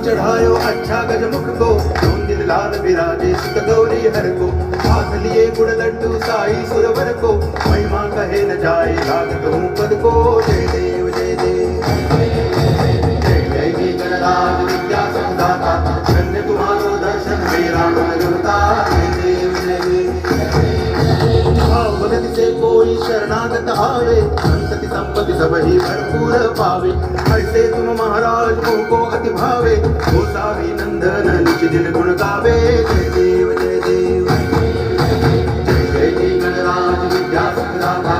चढ़ायो अच्छा गजमुख को, सोन दिन लाल विराजे सुत गौरी हर को। हाथ लिए गुड़ लड्डू साई सुरवर को, महिमा कहे न जाए लागत हूँ पद को। जय देव जय देव, जय जय जी गणराज विद्या संदाता, धन्य तुम्हारो दर्शन मेरा मन रमता। जय देव जय देव, भगति से कोई शरणागत आवे, संतति संपत्ति सब ही भरपूर पावे। ऐसे तुम महाराज को अति भावे, गोसावी नंदन निज दिन गुण गावे। जय देव जय देव, जय जय जी गणराज विद्या संदाता,